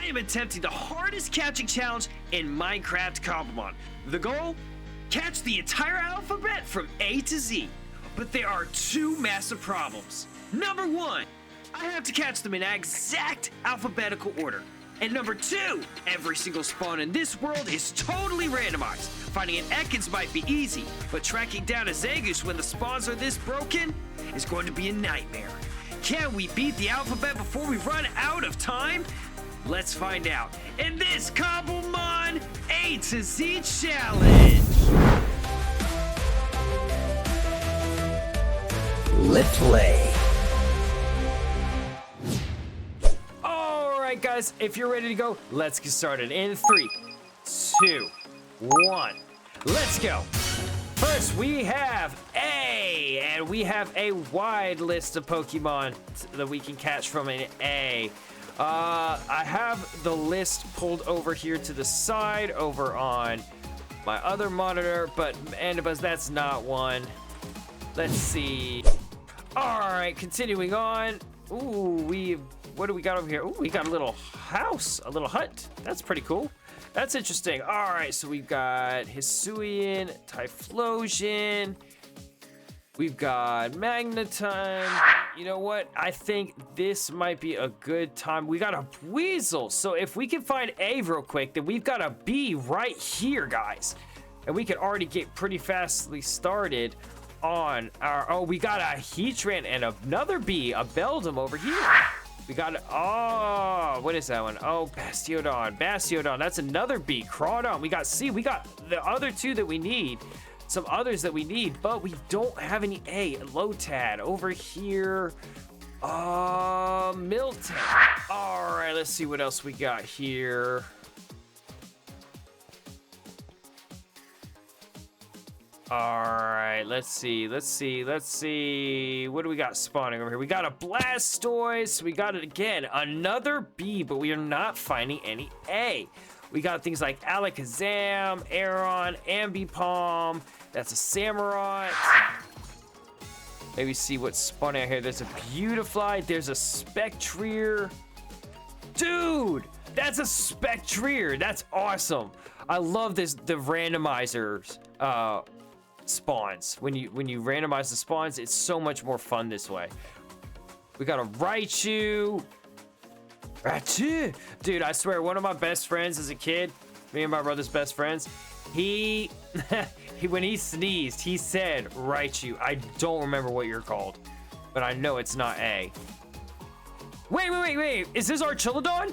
I am attempting the hardest catching challenge in Minecraft Cobblemon. The goal? Catch the entire alphabet from A to Z. But there are two massive problems. Number one, I have to catch them in exact alphabetical order. And number two, every single spawn in this world is totally randomized. Finding an Ekans might be easy, but tracking down a Zagus when the spawns are this broken is going to be a nightmare. Can we beat the alphabet before we run out of time? Let's find out in this Cobblemon A to Z challenge. Midway. Alright guys, if you're ready to go, let's get started in 3, 2, 1. Let's go. First we have A, and we have a wide list of Pokemon that we can catch from an A. I have the list pulled over here to the side over on my other monitor, but Andabuzz, that's not one. Let's see. Alright, continuing on. Ooh, what do we got over here? Ooh, we got a little house, a little hut. That's pretty cool. That's interesting. Alright, so we've got Hisuian, Typhlosion. We've got Magneton. You know what? I think this might be a good time. We got a Weasel. So if we can find A real quick, then we've got a B right here, guys. And we can already get pretty fastly started on our... Oh, we got a Heatran and another B, a Beldum over here. We got... Oh, what is that one? Oh, Bastiodon. Bastiodon. That's another B. Crawdon. We got C. We got the other two that we need. Some others that we need, but we don't have any A. Lotad over here. Milton. All right, let's see what else we got here. All right, let's see. What do we got spawning over here? We got a Blastoise. We got it again. Another B, but we are not finding any A. We got things like Alakazam, Aeron, Ambipom. That's a Samurott. Maybe see what's spawning out here. There's a Beautifly. There's a Spectrier. Dude, that's a Spectrier. That's awesome. I love this. The randomizers spawns. When you randomize the spawns, it's so much more fun this way. We got a Raichu. Dude, I swear, one of my best friends as a kid, me and my brother's best friends, he when he sneezed, he said Raichu. I don't remember what you're called, but I know it's not A. Wait. Is this Archilodon?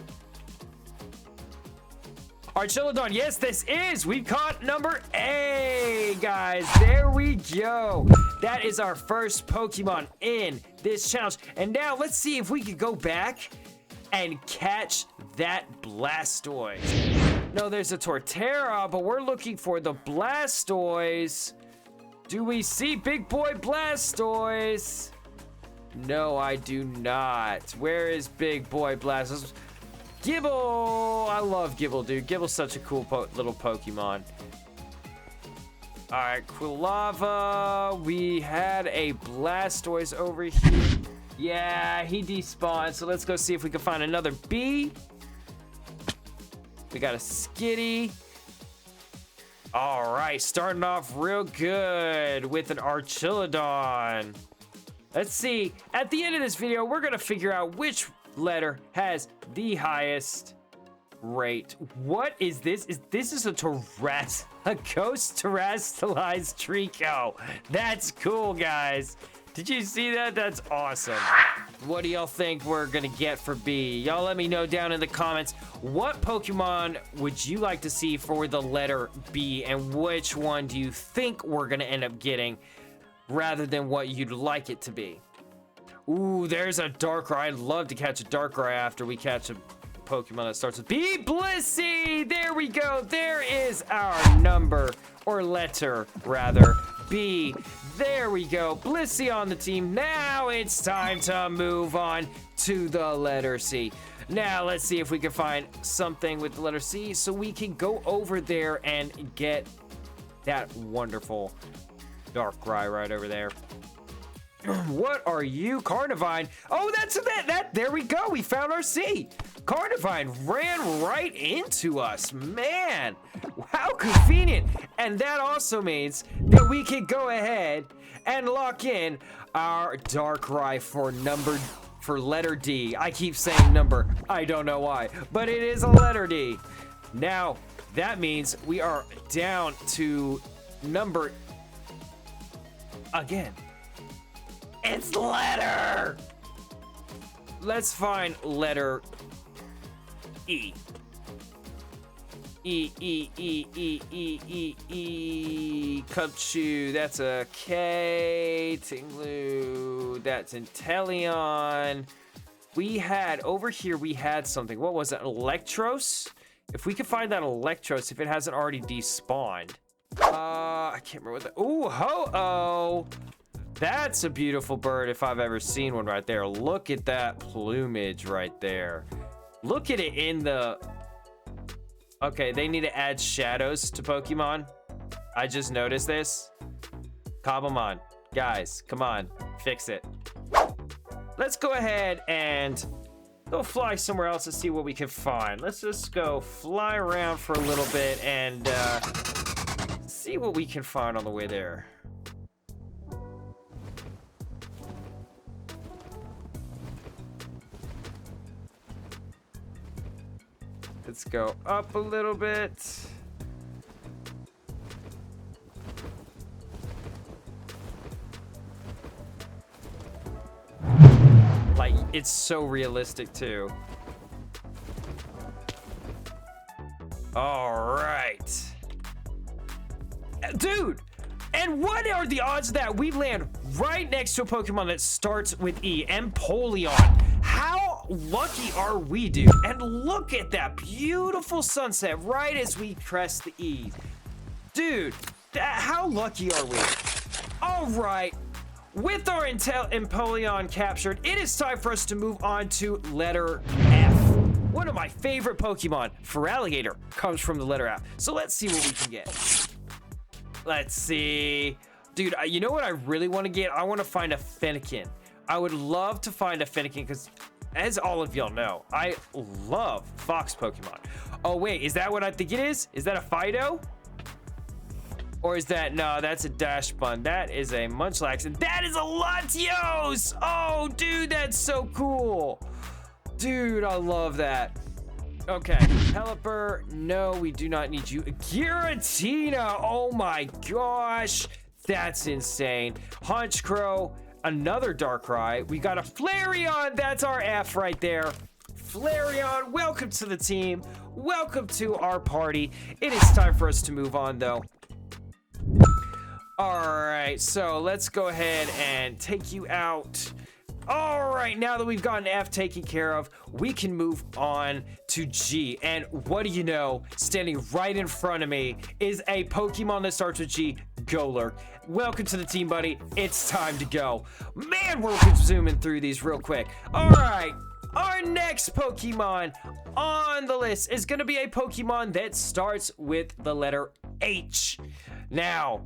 Archilodon, yes, this is. We caught number A, guys. There we go. That is our first Pokemon in this challenge. And now let's see if we can go back and catch that Blastoise. No, there's a Torterra, but we're looking for the Blastoise. Do we see Big Boy Blastoise? No, I do not. Where is Big Boy Blastoise? Gibble! I love Gibble, dude. Gibble's such a cool little Pokemon. Alright, Quilava. We had a Blastoise over here. Yeah, he despawned, so let's go see if we can find another B. We got a Skitty. All right, starting off real good with an Archilodon. Let's see. At the end of this video, we're going to figure out which letter has the highest rate. What is this? This is a ghost terrestrialized Trico. That's cool, guys. Did you see that? That's awesome. What do y'all think we're gonna get for B? Y'all let me know down in the comments. What Pokemon would you like to see for the letter B, and which one do you think we're gonna end up getting rather than what you'd like it to be? Ooh, there's a Darkrai. I'd love to catch a Darkrai after we catch a Pokemon that starts with B. Blissey! There we go. There is our number, or letter, rather, B. There we go. Blissey on the team. Now it's time to move on to the letter C. Now let's see if we can find something with the letter C so we can go over there and get that wonderful Darkrai right over there. What are you, Carnivine? Oh, that's that. There we go. We found our C. Carnivine ran right into us, man. How convenient. And that also means that we can go ahead and lock in our Darkrai for letter D. I keep saying number, I don't know why, but it is a letter D. Now, that means we are down to number, again, it's letter. Let's find letter E. Cubchoo, that's a K. Tinglu, that's Inteleon. We had, over here, we had something. What was it? Electros? If we could find that Electros, if it hasn't already despawned. I can't remember what that, ooh, Ho-Oh. That's a beautiful bird if I've ever seen one right there. Look at that plumage right there. Look at it in the... Okay, they need to add shadows to Pokemon. I just noticed this. Cobblemon, guys, come on, fix it. Let's go ahead and go fly somewhere else to see what we can find. Let's just go fly around for a little bit and see what we can find on the way there. Let's go up a little bit. Like, it's so realistic too. All right. Dude, and what are the odds that we land right next to a Pokemon that starts with E, Empoleon? How lucky are we, dude? And look at that beautiful sunset right as we crest the E. Dude, how lucky are we? All right, with our Empoleon captured, it is time for us to move on to letter F. One of my favorite Pokemon, Feraligatr, comes from the letter F. So let's see what we can get. Let's see. Dude, you know what I really want to get? I want to find a Fennekin. I would love to find a Fennekin because, as all of y'all know, I love fox Pokemon. Oh, wait, is that what I think it is? Is that a Fido? Or is that, no, that's a Dashbun. That is a Munchlax, and that is a Latios! Oh, dude, that's so cool. Dude, I love that. Okay, Pelipper, no, we do not need you. Giratina, oh my gosh, that's insane. Honchkrow, another Darkrai. We got a Flareon, that's our F right there. Flareon, welcome to the team. Welcome to our party. It is time for us to move on, though. All right, so let's go ahead and take you out. All right, now that we've gotten F taken care of, we can move on to G. And what do you know? Standing right in front of me is a Pokemon that starts with G, Golurk. Welcome to the team, buddy. It's time to go. Man, we're zooming through these real quick. All right, our next Pokemon on the list is going to be a Pokemon that starts with the letter H. Now,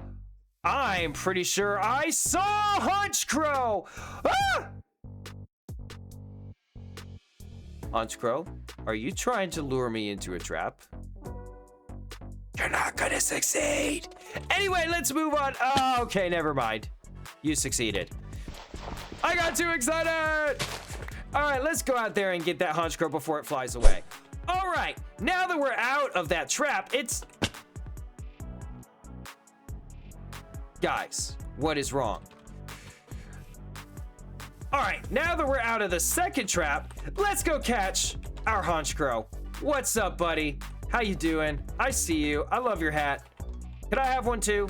I'm pretty sure I saw Honchkrow. Ah! Honchkrow, are you trying to lure me into a trap? You're not gonna succeed. Anyway, let's move on. Oh, okay, never mind. You succeeded. I got too excited. All right, let's go out there and get that Honchkrow before it flies away. All right, now that we're out of that trap, it's... Guys, what is wrong? All right, now that we're out of the second trap, let's go catch our Honchkrow. What's up, buddy? How you doing? I see you. I love your hat. Could I have one too?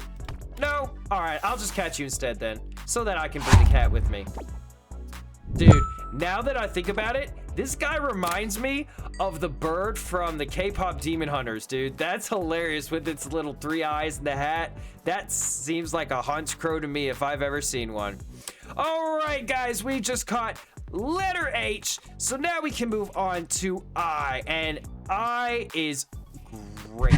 No? All right, I'll just catch you instead then, so that I can bring the cat with me. Dude, now that I think about it, this guy reminds me of the bird from the K-pop Demon Hunters, dude. That's hilarious with its little 3 eyes in the hat. That seems like a Honchkrow to me if I've ever seen one. All right, guys, we just caught letter H. So now we can move on to I, and I is great.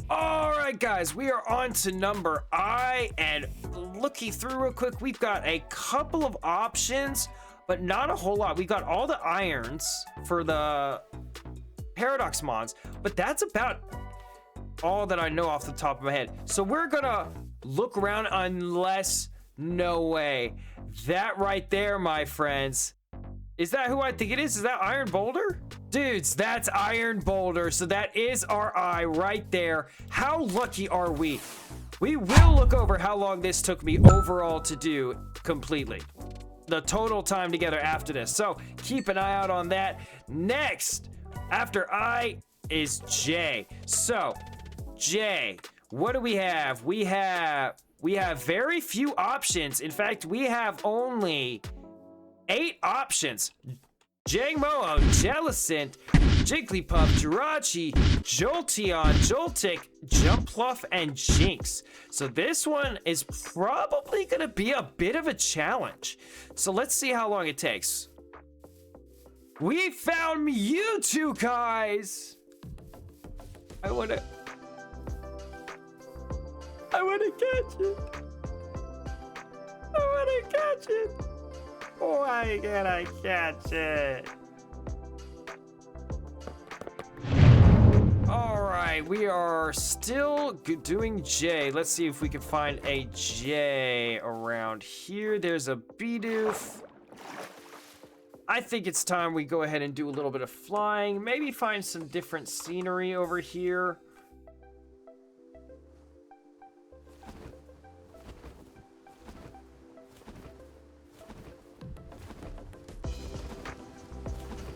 All right, guys, we are on to number I, and looking through real quick, we've got a couple of options but not a whole lot. We got all the irons for the Paradox Mons, but that's about all that I know off the top of my head. So we're gonna look around unless, no way. That right there, my friends. Is that who I think it is? Is that Iron Boulder? Dudes, that's Iron Boulder. So that is our eye right there. How lucky are we? We will look over how long this took me overall to do completely. The total time together after this. So keep an eye out on that. Next, after I is J. So J, what do we have? We have very few options. In fact, we have only 8 options. Jangmo, Jellicent, Jigglypuff, Jirachi, Jolteon, Joltik, Jumpluff, and Jinx. So this one is probably gonna be a bit of a challenge. So let's see how long it takes. We found Mewtwo, guys! I wanna catch it. I wanna catch it. Why can't I catch it? All right, we are still doing J. Let's see if we can find a J around here. There's a Bidoof. I think it's time we go ahead and do a little bit of flying. Maybe find some different scenery over here.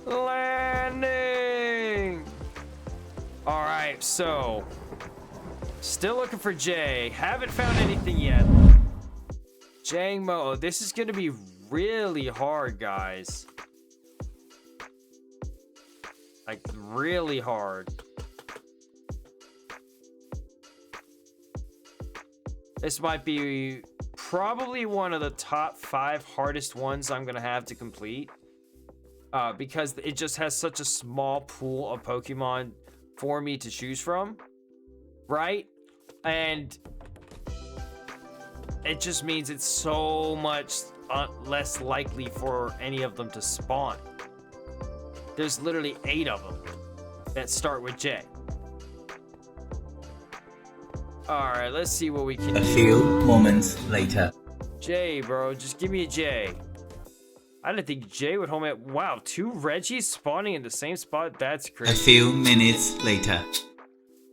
Landing! All right, so still looking for Jay. Haven't found anything yet. Jangmo, this is gonna be really hard, guys. Like really hard. This might be probably one of the top 5 hardest ones I'm gonna have to complete. Because it just has such a small pool of Pokemon for me to choose from, right? And it just means it's so much less likely for any of them to spawn. There's literally 8 of them that start with J. All right, let's see what we can do. A few moments later. J, bro, just give me a J. I didn't think Jay would home it. Wow, 2 Reggies spawning in the same spot? That's crazy. A few minutes later.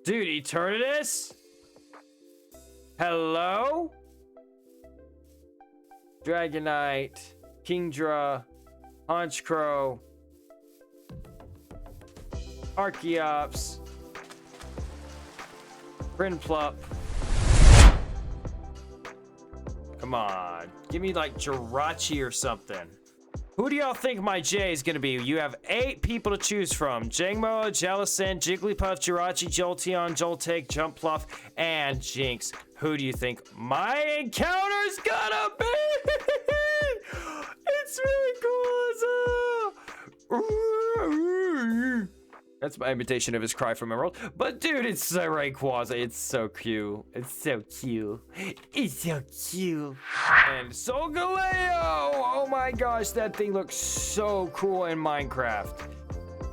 Dude, Eternatus? Hello? Dragonite, Kingdra, Honchkrow, Archeops, Prinplup. Come on, give me like Jirachi or something. Who do y'all think my J is gonna be? You have 8 people to choose from. Jangmo, Jellicent, Jigglypuff, Jirachi, Jolteon, Joltik, Jumpluff, and Jinx. Who do you think my encounter's gonna be? It's really cool. That's my imitation of his cry from Emerald. But dude, it's so Rayquaza. It's so cute. It's so cute. It's so cute. And Solgaleo! Oh my gosh, that thing looks so cool in Minecraft.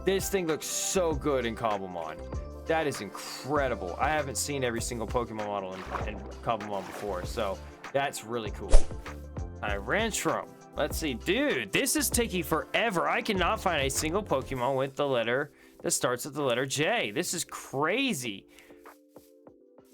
This thing looks so good in Cobblemon. That is incredible. I haven't seen every single Pokemon model in Cobblemon before, so that's really cool. Tyrantrum. Let's see. Dude, this is taking forever. I cannot find a single Pokemon with the letter that starts with the letter J. This is crazy.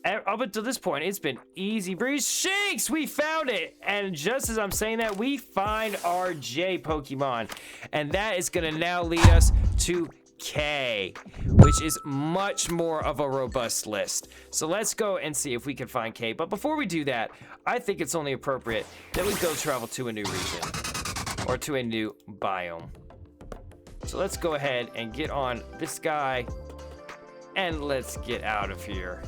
Up until this point, it's been easy breeze. Shanks, we found it. And just as I'm saying that, we find our J Pokemon. And that is going to now lead us to K, which is much more of a robust list. So let's go and see if we can find K. But before we do that, I think it's only appropriate that we go travel to a new region or to a new biome. So let's go ahead and get on this guy and let's get out of here.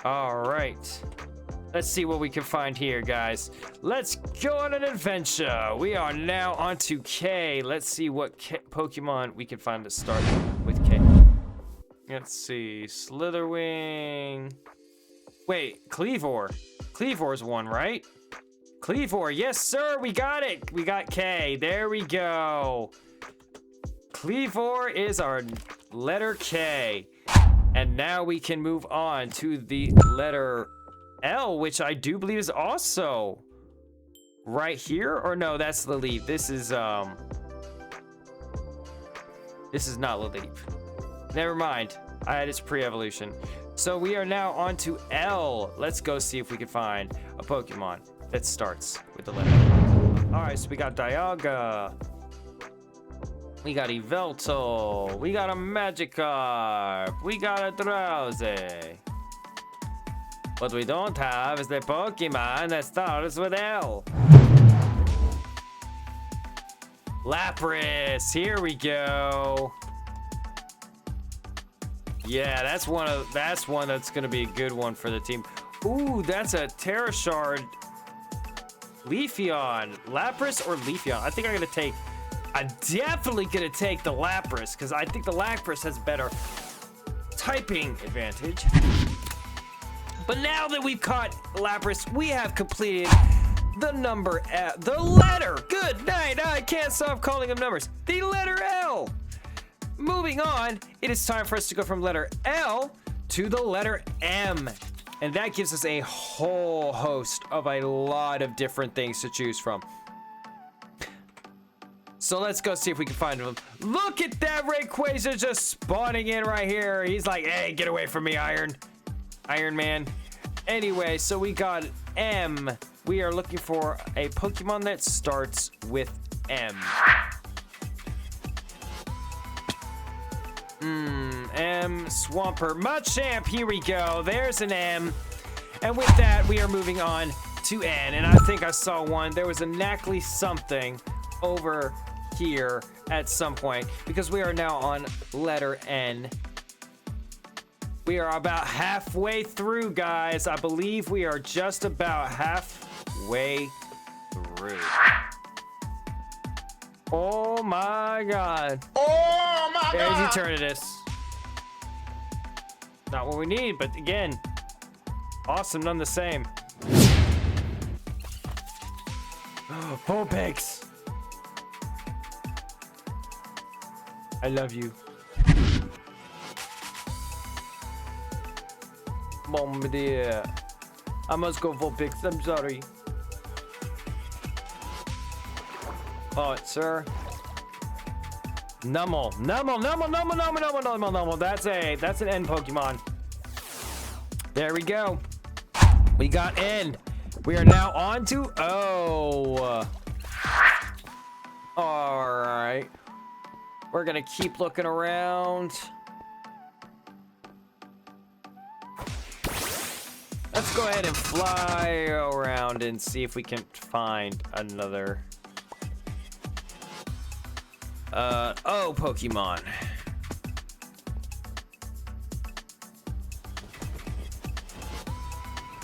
All right. Let's see what we can find here, guys. Let's go on an adventure. We are now on to K. Let's see what Pokemon we can find to start with K. Let's see. Slitherwing. Wait, Cleavor. Cleavor's one, right? Cleavor, yes, sir. We got it. We got K. There we go. Cleavor is our letter K. And now we can move on to the letter L, which I do believe is also right here. Or no, that's Laleep. This is not Laleep. Never mind. I had its pre-evolution. So we are now on to L. Let's go see if we can find a Pokemon that starts with the letter L. All right, so we got Dialga. We got Yveltal. We got a Magikarp. We got a Drowsy. What we don't have is the Pokemon that starts with L. Lapras. Here we go. Yeah, that's one that's gonna be a good one for the team. Ooh, that's a Terrashard. Leafeon. Lapras or Leafeon? I think I'm definitely gonna take the Lapras, because I think the Lapras has better typing advantage. But now that we've caught Lapras, we have completed the letter. Good night. I can't stop calling them numbers. The letter L. Moving on, it is time for us to go from letter L to the letter M. And that gives us a whole host of a lot of different things to choose from. So let's go see if we can find them. Look at that Rayquaza just spawning in right here. He's like, hey, get away from me, Iron Man. Anyway, so we got M. We are looking for a Pokemon that starts with M. M. Swampert. Machamp. Here we go. There's an M. And with that, we are moving on to N. And I think I saw one. There was a Knackly something over here at some point, because we are now on letter N. We are about halfway through, guys. I believe we are just about halfway through. Oh my god. Oh my god. There's Eternatus. Not what we need, but again, awesome, none the same. Vulpix. I love you. Bombardier. I must go Vulpix, I'm sorry. Oh, sir. Numel. That's an N Pokemon. There we go. We got N. We are now on to O. All right. We're gonna keep looking around. Let's go ahead and fly around and see if we can find another O Pokemon.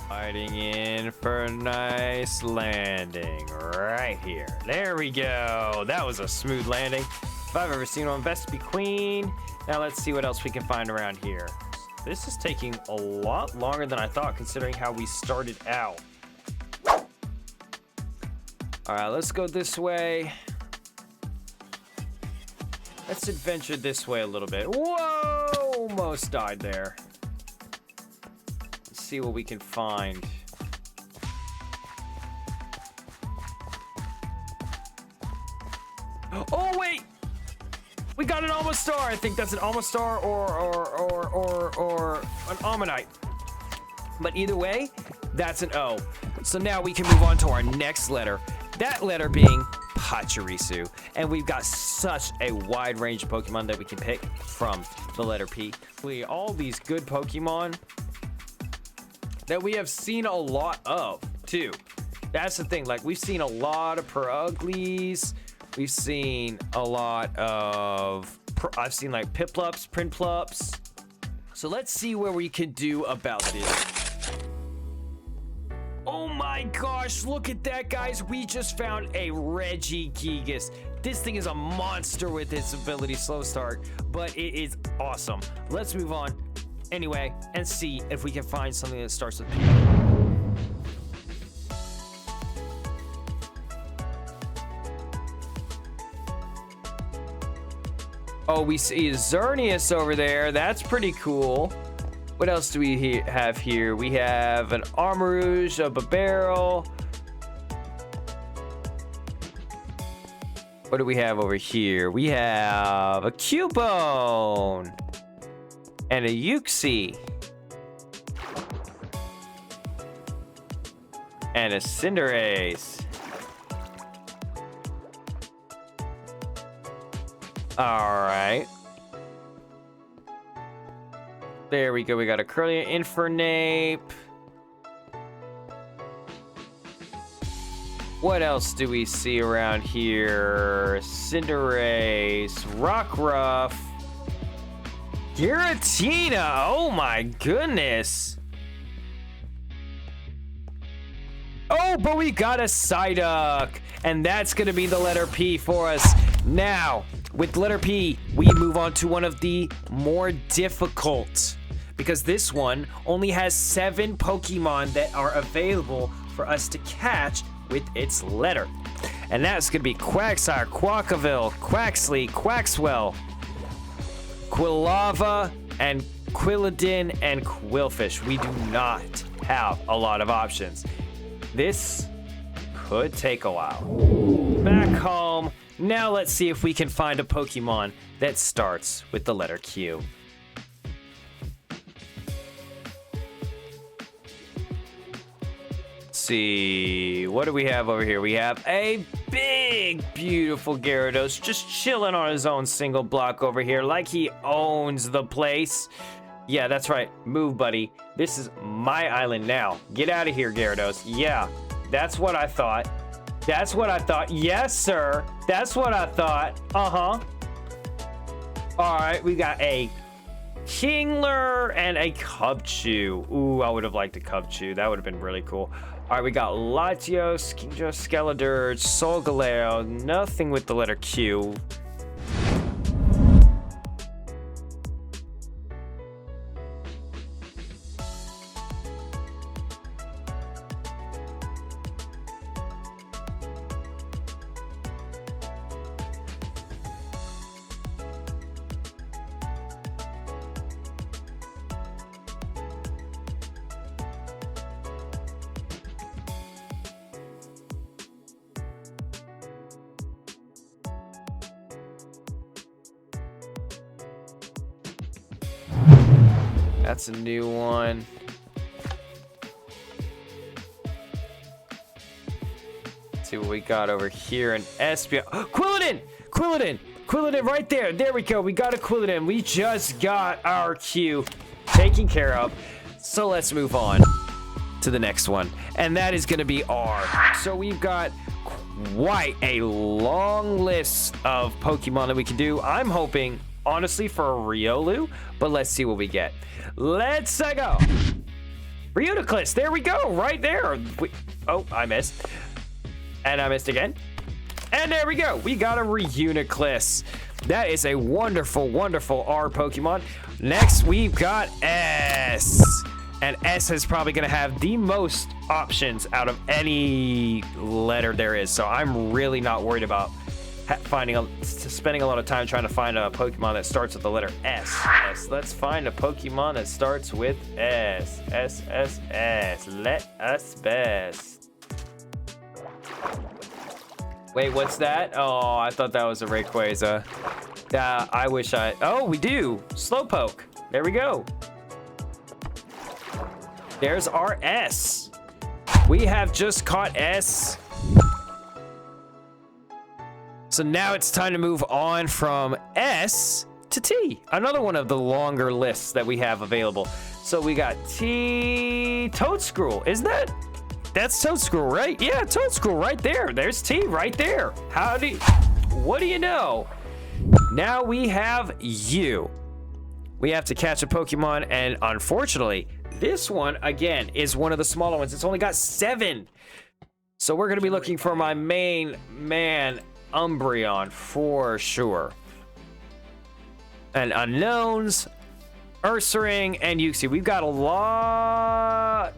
Fighting in for a nice landing right here. There we go. That was a smooth landing if I've ever seen one. Vespi Queen. Now let's see what else we can find around here. This is taking a lot longer than I thought, considering how we started out. All right, let's go this way. Let's adventure this way a little bit. Whoa! Almost died there. Let's see what we can find. Oh, wait! We got an Almastar. I think that's an Almastar or an Ammonite. But either way, that's an O. So now we can move on to our next letter. That letter being Pachirisu. And we've got such a wide range of Pokemon that we can pick from the letter P. All these good Pokemon that we have seen a lot of, too. That's the thing. Like, we've seen a lot of Peruglies. We've seen a lot of... I've seen, like, Piplups, Prinplups. So let's see what we can do about this. Oh my gosh, look at that, guys. We just found a Regigigas. This thing is a monster with its ability slow start, but it is awesome. Let's move on anyway and see if we can find something that starts with P. Oh, we see Xerneas over there. That's pretty cool. What else do we have here? We have an Armarouge, a Barrel. What do we have over here? We have a Cubone and a Uxie and a Cinderace. All right. There we go. We got a Curly Infernape. What else do we see around here? Cinderace, Rockruff, Giratina. Oh my goodness. Oh, but we got a Psyduck, and that's gonna be the letter P for us. Now, with letter P, we move on to one of the more difficult, because this one only has 7 Pokemon that are available for us to catch with its letter. And that's gonna be Quagsire, Quackaville, Quaxley, Quaxwell, Quilava, and Quilladin, and Quillfish. We do not have a lot of options. This could take a while. Back home. Now let's see if we can find a Pokemon that starts with the letter Q. Let's see, what do we have over here? We have a big, beautiful Gyarados just chilling on his own single block over here like he owns the place. Yeah, that's right. Move, buddy. This is my island now. Get out of here, Gyarados. Yeah, that's what I thought. That's what I thought. Yes, sir. That's what I thought. Uh-huh. All right, we got a Kingler and a Cubchoo. Ooh, I would have liked a Cubchoo. That would have been really cool. All right, we got Latios, Skeledirge, Solgaleo. Nothing with the letter Q. That's a new one. Let's see what we got over here in Espia. Quilladin! Quilladin! Quilladin right there. There we go. We got a Quilladin. We just got our Q taken care of. So let's move on to the next one. And that is going to be R. So we've got quite a long list of Pokemon that we can do. I'm hoping, honestly, for a Riolu, but let's see what we get. Let's go. Reuniclus, there we go, right there. Oh, I missed. And I missed again. And there we go. We got a Reuniclus. That is a wonderful, wonderful R Pokemon. Next, we've got S. And S is probably going to have the most options out of any letter there is. So I'm really not worried about spending a lot of time trying to find a Pokemon that starts with the letter S. Let's find a Pokemon that starts with S. S, S, S. Let us best. Wait, what's that? Oh, I thought that was a Rayquaza. I wish I... Oh, we do. Slowpoke. There we go. There's our S. We have just caught S. So now it's time to move on from S to T. Another one of the longer lists that we have available. So we got T... Toadscruel, isn't that? That's Toadscruel, right? Yeah, Toadscruel right there. There's T right there. What do you know? Now we have U. We have to catch a Pokemon, and unfortunately, this one, again, is one of the smaller ones. It's only got 7. So we're going to be looking for my main man, Umbreon, for sure. And unknowns, Ursaring, and Uxie. We've got a lot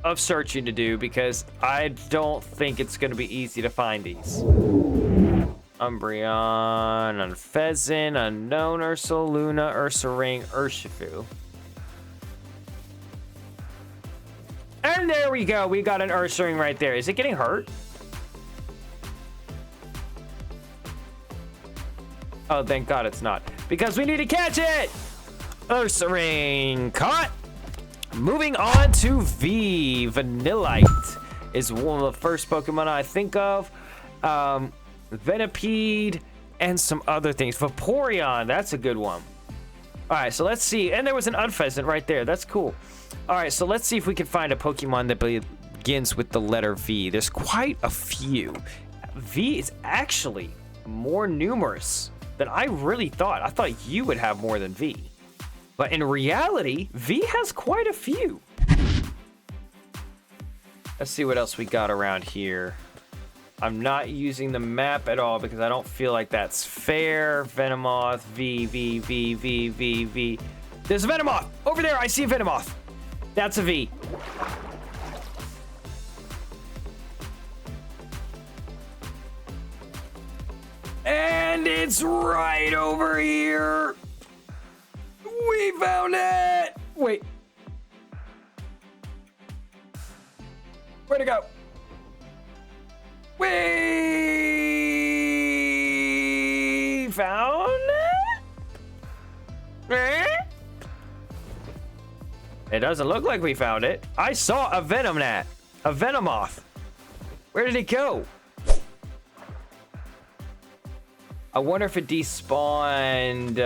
of searching to do because I don't think it's going to be easy to find these. Umbreon, Unfezant, Unknown, Ursaluna, Ursaring, Urshifu. And there we go. We got an Ursaring right there. Is it getting hurt? Oh, thank God it's not. Because we need to catch it! Ursaring caught. Moving on to V. Vanillite is one of the first Pokemon I think of. Venipede and some other things. Vaporeon, that's a good one. All right, so let's see. And there was an Unfezant right there. That's cool. All right, so let's see if we can find a Pokemon that begins with the letter V. There's quite a few. V is actually more numerous than I really thought. I thought you would have more than V. But in reality, V has quite a few. Let's see what else we got around here. I'm not using the map at all because I don't feel like that's fair. Venomoth, V, V, V, V, V, V. There's a Venomoth! Over there, I see a Venomoth. That's a V. And it's right over here. We found it! Wait. Where'd it go? We found it? It doesn't look like we found it. I saw a Venomoth. A Venomoth. Where did it go? I wonder if it despawned.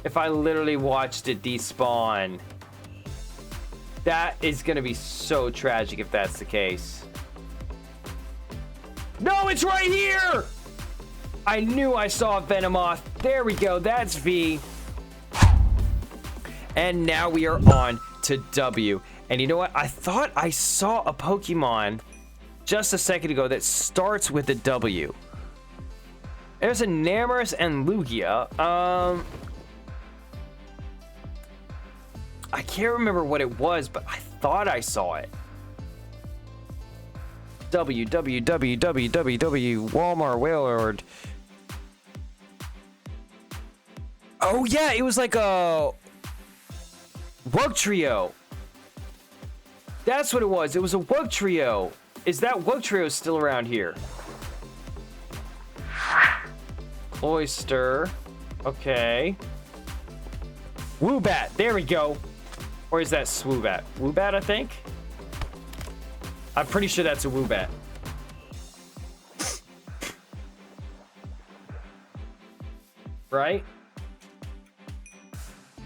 If I literally watched it despawn. That is gonna be so tragic if that's the case. No, it's right here! I knew I saw a Venomoth. There we go, that's V. And now we are on to W. And you know what? I thought I saw a Pokemon just a second ago that starts with a W. There's a Namorous and Lugia. I can't remember what it was, but I thought I saw it. Walmart Wailord. Oh yeah, it was like a Wugtrio. That's what it was. It was a Wugtrio. Is that Wugtrio still around here? Oyster. Okay. Woobat. There we go. Or is that Swoobat? Woobat, I think? I'm pretty sure that's a Woobat. Right?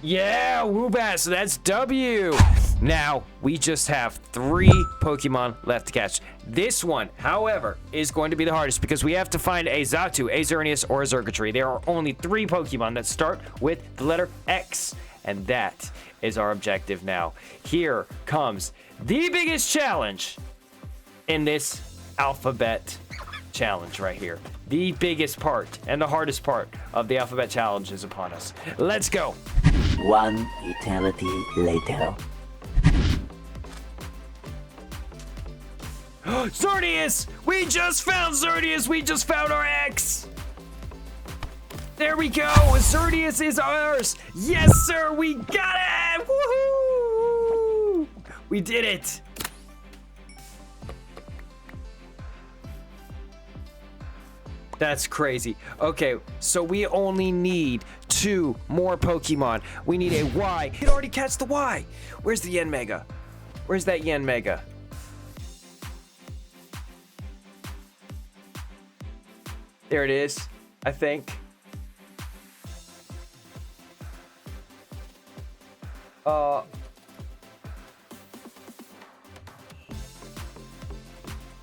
Yeah, Woobat. So that's W. Now, we just have 3 Pokemon left to catch. This one, however, is going to be the hardest because we have to find a Xatu, a Xerneas, or a Xurkitree. There are only 3 Pokemon that start with the letter X, and that is our objective now. Here comes the biggest challenge in this alphabet challenge right here. The biggest part and the hardest part of the alphabet challenge is upon us. Let's go. One eternity later. Xerneas! We just found Xerneas! We just found our X! There we go! Xerneas is ours! Yes, sir! We got it! Woohoo! We did it! That's crazy. Okay, so we only need 2 more Pokemon. We need a Y. You can already catch the Y. Where's the Yanmega? Where's that Yanmega? There it is, I think.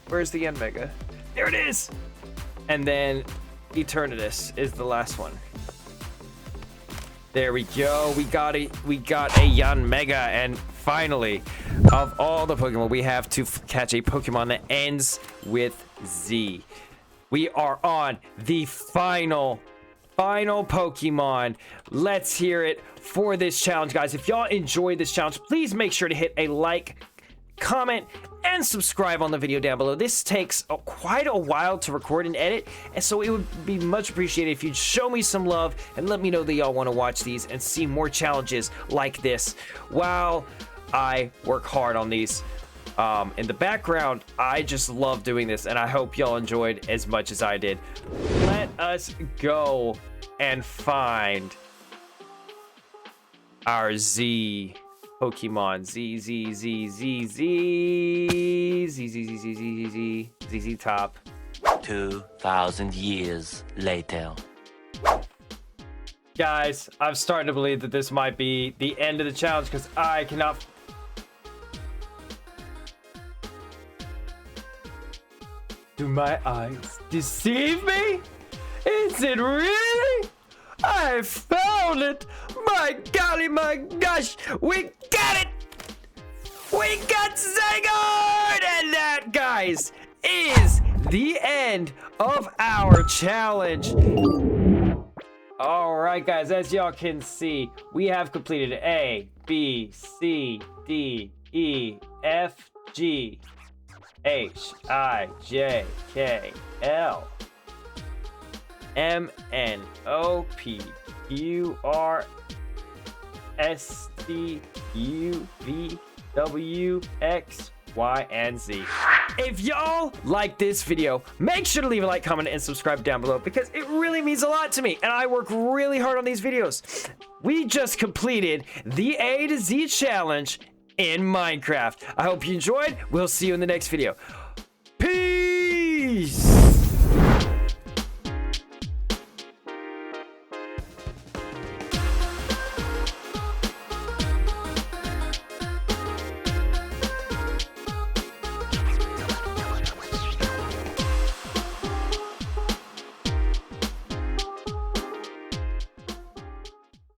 Where's the Yanmega? There it is! And then Eternatus is the last one. There we go. We got a Yanmega, and finally, of all the Pokemon, we have to catch a Pokemon that ends with Z. We are on the final final Pokemon. Let's hear it for this challenge, guys. If y'all enjoyed this challenge, please make sure to hit a like, comment, and subscribe on the video down below. This takes quite a while to record and edit, and so it would be much appreciated if you'd show me some love and let me know that y'all want to watch these and see more challenges like this while I work hard on these. In the background, I just love doing this, and I hope y'all enjoyed as much as I did. Let us go and find our Z Pokemon. Z top. 2,000 years later. Guys, I'm starting to believe that this might be the end of the challenge because I cannot. Do my eyes deceive me? Is it really? I found it! My golly, my gosh! We got it! We got Zygarde! And that, guys, is the end of our challenge. Alright, guys, as y'all can see, we have completed A, B, C, D, E, F, G, H, I, J, K, L, M, N, O, P, Q, R, S, T, U, V, W, X, Y, and Z. If y'all like this video, make sure to leave a like, comment, and subscribe down below because it really means a lot to me, and I work really hard on these videos. We just completed the A to Z challenge in Minecraft. I hope you enjoyed. We'll see you in the next video. Peace!